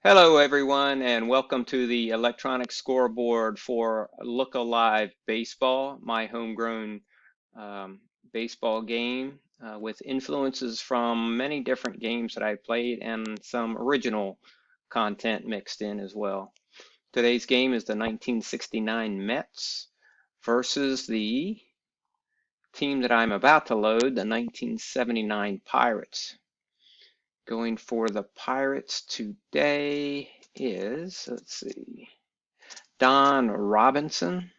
Hello, everyone, and welcome to the electronic scoreboard for Look Alive Baseball, my homegrown um, baseball game with influences from many different games that I played and some original content mixed in as well. Today's game is the 1969 Mets versus the team that I'm about to load, the 1979 Pirates. Going for the Pirates today is, let's see, Don Robinson.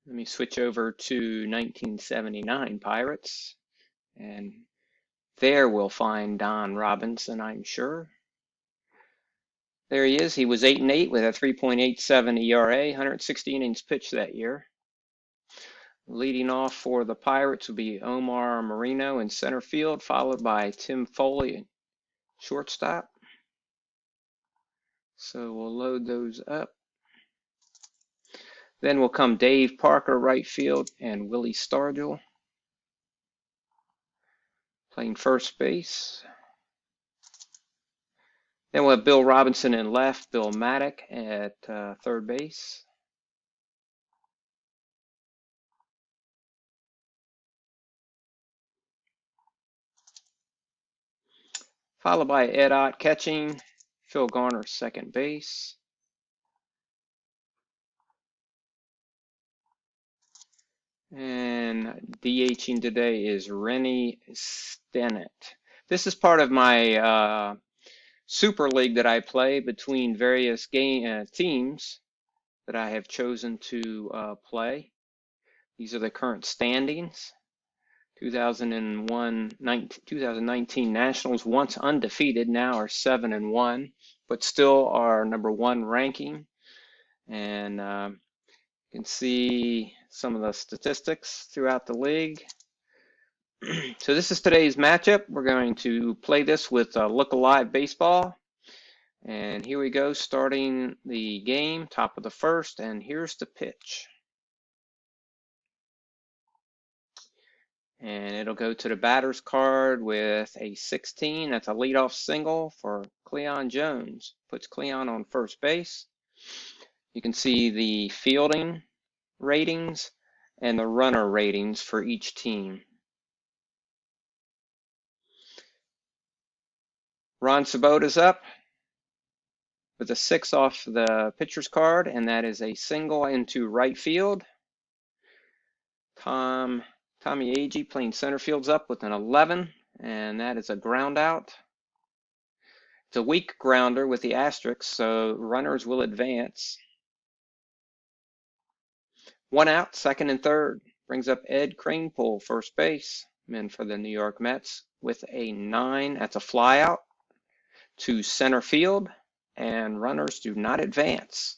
Let me switch over to 1979 Pirates, and there we'll find Don Robinson, I'm sure. There he is. He was 8-8 with a 3.87 ERA, 160 innings pitched that year. Leading off for the Pirates will be Omar Moreno in center field, followed by Tim Foley, shortstop. So we'll load those up. Then will come Dave Parker, right field, and Willie Stargell playing first base. Then we'll have Bill Robinson in left, Bill Maddock at third base. Followed by Ed Ott catching, Phil Garner second base. And DHing today is Rennie Stennett. This is part of my Super League that I play between various teams that I have chosen to play. These are the current standings. 2019 Nationals, once undefeated, now are 7-1, but still are #1 ranking. And you can see some of the statistics throughout the league. So this is today's matchup. We're going to play this with Look Alive Baseball. And here we go, starting the game, top of the first, and here's the pitch. And it'll go to the batter's card with a 16. That's a leadoff single for Cleon Jones. Puts Cleon on first base. You can see the fielding ratings and the runner ratings for each team. Ron Swoboda's up with a 6 off the pitcher's card, and that is a single into right field. Tommy Agee playing center field's up with an 11, and that is a ground out. It's a weak grounder with the asterisk, so runners will advance. 1 out, second and third. Brings up Ed Kranepool, first baseman for the New York Mets, with a 9. That's a fly out to center field, and runners do not advance.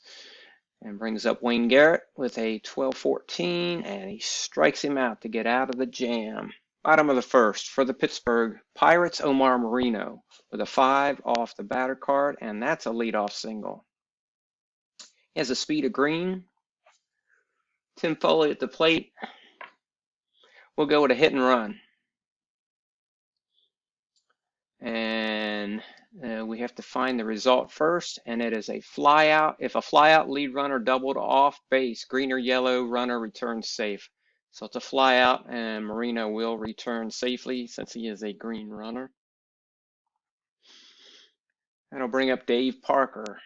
And brings up Wayne Garrett with a 12-14, and he strikes him out to get out of the jam. Bottom of the first for the Pittsburgh Pirates, Omar Moreno with a 5 off the batter card, and that's a leadoff single. He has a speed of green. Tim Foley at the plate. We'll go with a hit and run. And we have to find the result first, and it is a fly out. If a fly out, lead runner doubled off base, green or yellow, runner returns safe. So it's a fly out, and Moreno will return safely since he is a green runner. That'll bring up Dave Parker.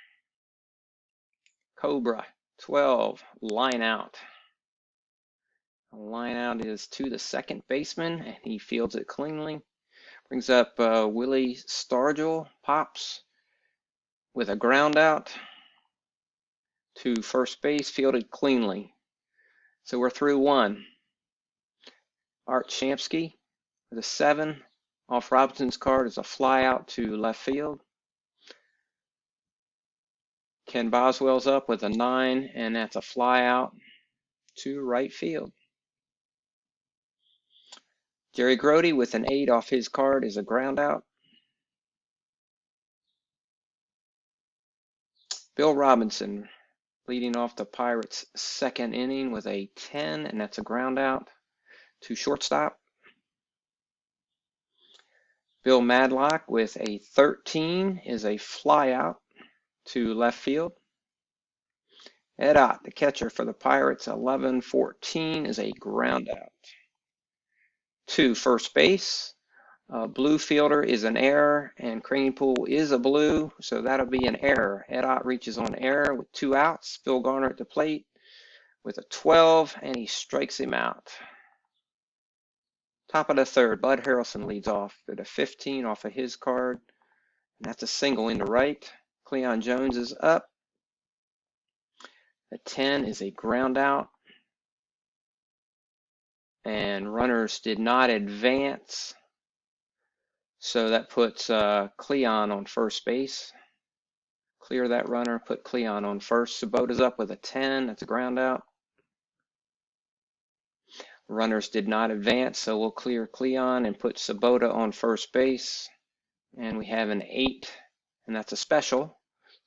Cobra, 12, line out. The line out is to the second baseman, and he fields it cleanly. Brings up Willie Stargell, pops with a ground out to first base, fielded cleanly. So we're through 1. Art Shamsky with a 7 off Robinson's card is a fly out to left field. Ken Boswell's up with a 9, and that's a fly out to right field. Jerry Grody with an 8 off his card is a ground out. Bill Robinson leading off the Pirates' second inning with a 10, and that's a ground out to shortstop. Bill Madlock with a 13 is a fly out to left field. Ed Ott, the catcher for the Pirates, 11-14 is a ground out. To first base, blue fielder is an error, and Kranepool is a blue, so that'll be an error. Ed Ott reaches on error with 2 outs. Phil Garner at the plate with a 12, and he strikes him out. Top of the third, Bud Harrelson leads off with a 15 off of his card, and that's a single into right. Cleon Jones is up. The 10 is a ground out, and runners did not advance, so that puts Cleon on first base. Clear that runner, put Cleon on first. Sabota's up with a 10, that's a ground out. Runners did not advance, so we'll clear Cleon and put Sabota on first base. And we have an 8, and that's a special.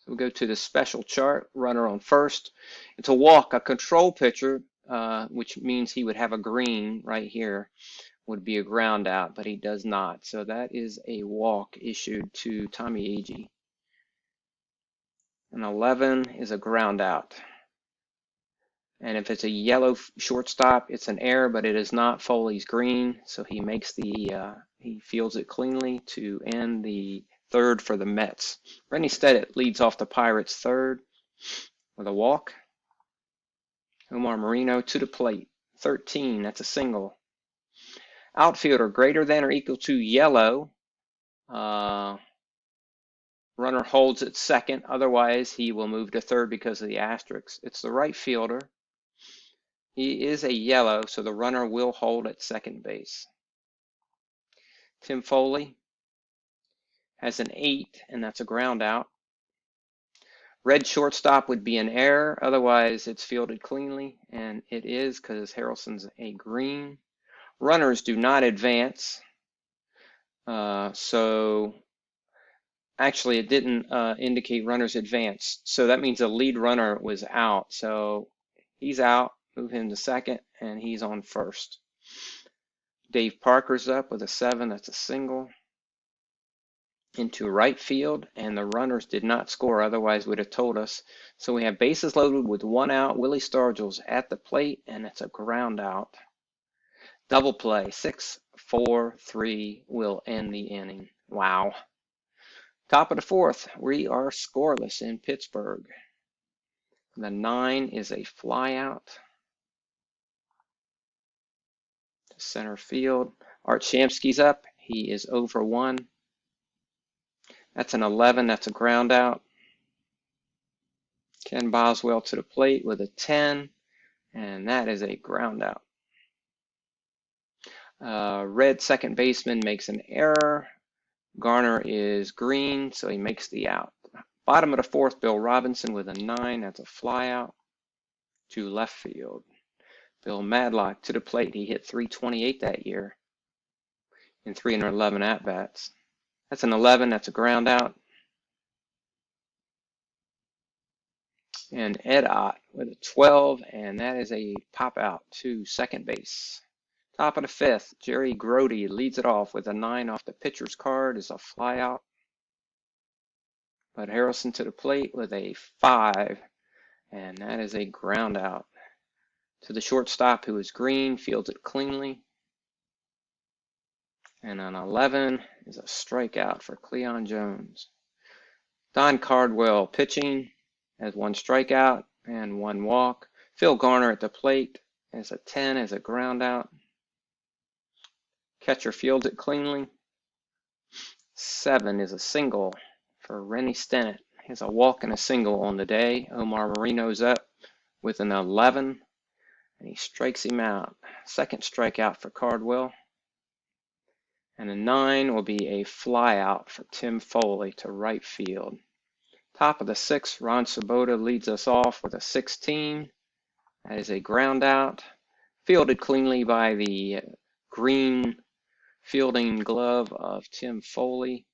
So we'll go to the special chart, runner on first. It's a walk. A control pitcher, which means he would have a green right here, would be a ground out, but he does not. So that is a walk issued to Tommy Agee. An 11 is a ground out. And if it's a yellow shortstop, it's an error, but it is not. Foley's green, so he makes he fields it cleanly to end the third for the Mets. Rennie Steadett leads off the Pirates third with a walk. Omar Moreno to the plate, 13, that's a single. Outfielder greater than or equal to yellow. Runner holds at second, otherwise he will move to third because of the asterisk. It's the right fielder. He is a yellow, so the runner will hold at second base. Tim Foley has an 8, and that's a ground out. Red shortstop would be an error, otherwise it's fielded cleanly, and it is because Harrelson's a green. Runners do not advance, so actually it didn't indicate runners advance, so that means the lead runner was out, so he's out. Move him to second, and he's on first. Dave Parker's up with a 7, that's a single. Into right field, and the runners did not score, otherwise would have told us. So we have bases loaded with 1 out. Willie Stargell's at the plate, and it's a ground out. Double play, 6-4-3 will end the inning. Wow. Top of the fourth, we are scoreless in Pittsburgh. The 9 is a fly out to center field. Art Shamsky's up. He is over 1. That's an 11. That's a ground out. Ken Boswell to the plate with a 10, and that is a ground out. Red second baseman makes an error. Garner is green, so he makes the out. Bottom of the fourth, Bill Robinson with a 9. That's a fly out to left field. Bill Madlock to the plate. He hit .328 that year in 311 at-bats. That's an 11. That's a ground out. And Ed Ott with a 12, and that is a pop out to second base. Top of the fifth, Jerry Grody leads it off with a 9 off the pitcher's card, is a fly out. Bud Harrelson to the plate with a 5, and that is a ground out. To the shortstop, who is green, fields it cleanly. And an 11 is a strikeout for Cleon Jones. Don Cardwell pitching has 1 strikeout and 1 walk. Phil Garner at the plate has a 10 as a ground out. Catcher fields it cleanly. 7 is a single for Rennie Steadett. He has a walk and a single on the day. Omar Moreno's up with an 11, and he strikes him out. Second strikeout for Cardwell. And a 9 will be a fly out for Tim Foley to right field. Top of the 6th, Ron Sabota leads us off with a 16. That is a ground out. Fielded cleanly by the green fielding glove of Tim Foley.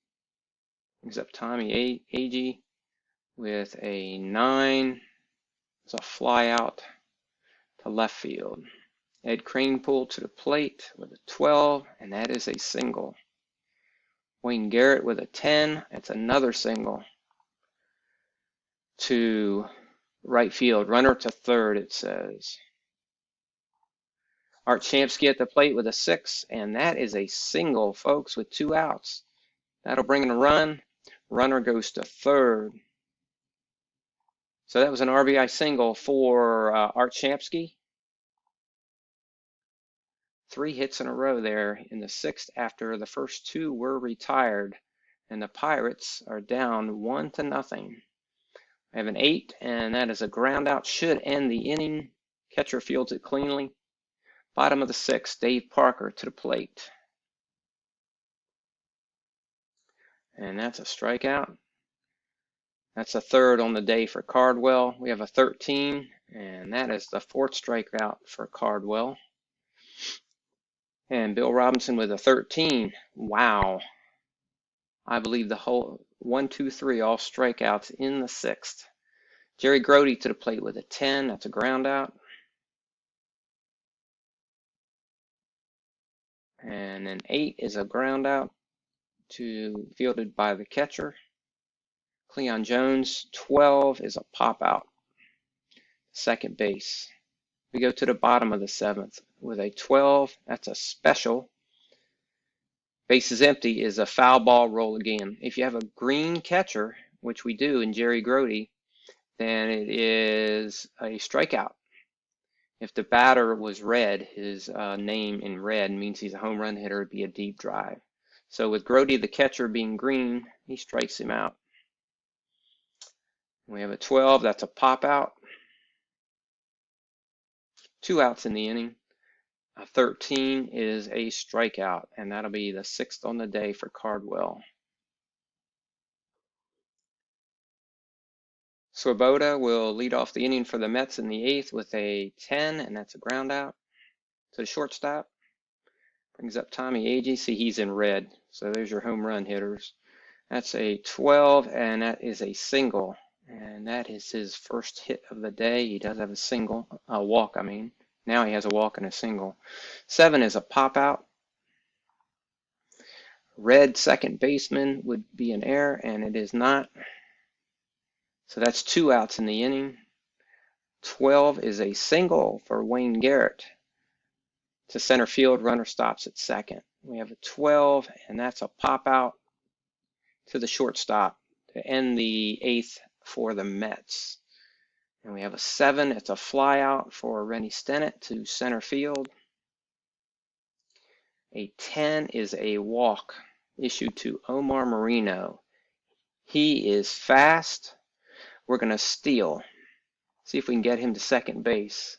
Brings up Tommy Agee with a 9. It's a fly out to left field. Ed Kranepool to the plate with a 12, and that is a single. Wayne Garrett with a 10. It's another single to right field. Runner to third, it says. Art Shamsky at the plate with a 6, and that is a single, folks, with 2 outs. That'll bring in a run. Runner goes to third. So that was an RBI single for Art Shamsky. 3 hits in a row there in the 6th after the first 2 were retired. And the Pirates are down 1-0. I have an 8, and that is a ground out. Should end the inning. Catcher fields it cleanly. Bottom of the 6th, Dave Parker to the plate. And that's a strikeout. That's a third on the day for Cardwell. We have a 13, and that is the 4th strikeout for Cardwell. And Bill Robinson with a 13. Wow. I believe the whole 1, 2, 3, all strikeouts in the 6th. Jerry Grody to the plate with a 10. That's a ground out. And an 8 is a ground out fielded by the catcher. Cleon Jones, 12 is a pop out. Second base. We go to the bottom of the 7th with a 12. That's a special. Base is empty is a foul ball, roll again. If you have a green catcher, which we do in Jerry Grody, then it is a strikeout. If the batter was red, his name in red means he's a home run hitter. It'd be a deep drive. So with Grody, the catcher, being green, he strikes him out. We have a 12. That's a pop out. 2 outs in the inning. A 13 is a strikeout, and that'll be the 6th on the day for Cardwell. Swoboda will lead off the inning for the Mets in the 8th with a 10, and that's a ground out to the shortstop. Brings up Tommy Agee. See, he's in red, so there's your home run hitters. That's a 12, and that is a single, and that is his first hit of the day. He does have a walk, I mean. Now he has a walk and a single. 7 is a pop out. Red second baseman would be an error, and it is not. So that's 2 outs in the inning. 12 is a single for Wayne Garrett. To center field, runner stops at second. We have a 12, and that's a pop out to the shortstop to end the 8th for the Mets. And we have a 7. It's a fly out for Rennie Stennett to center field. A 10 is a walk issued to Omar Marino. He is fast. We're going to steal. See if we can get him to second base.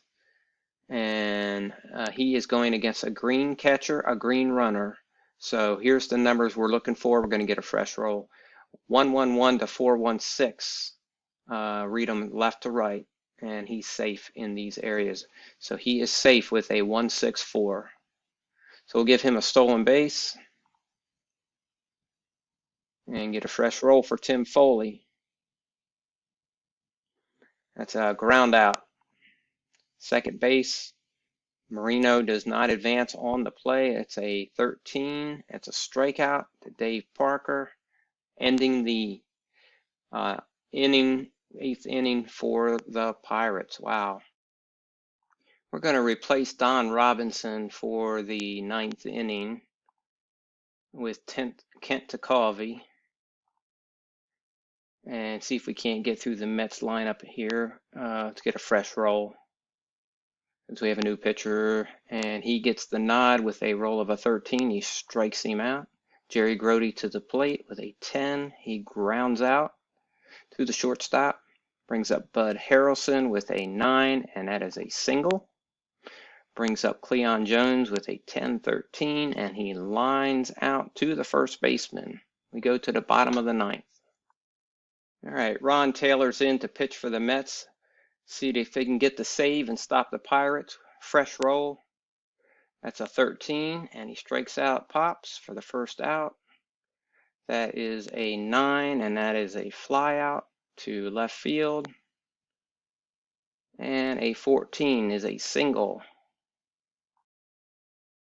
And he is going against a green catcher, a green runner. So here's the numbers we're looking for. We're going to get a fresh roll. 111 to 416. Read them left to right, and he's safe in these areas. So he is safe with a 164. So we'll give him a stolen base and get a fresh roll for Tim Foley. That's a ground out. Second base, Marino does not advance on the play. It's a 13. It's a strikeout to Dave Parker, ending the inning. 8th inning for the Pirates. Wow. We're going to replace Don Robinson for the 9th inning with Kent Tekulve and see if we can't get through the Mets lineup here to get a fresh roll. Since we have a new pitcher, and he gets the nod with a roll of a 13. He strikes him out. Jerry Grody to the plate with a 10. He grounds out to the shortstop. Brings up Bud Harrelson with a 9, and that is a single. Brings up Cleon Jones with a 10-13, and he lines out to the first baseman. We go to the bottom of the 9th. All right, Ron Taylor's in to pitch for the Mets. See if they can get the save and stop the Pirates. Fresh roll. That's a 13, and he strikes out Pops for the first out. That is a 9, and that is a fly out to left field. And a 14 is a single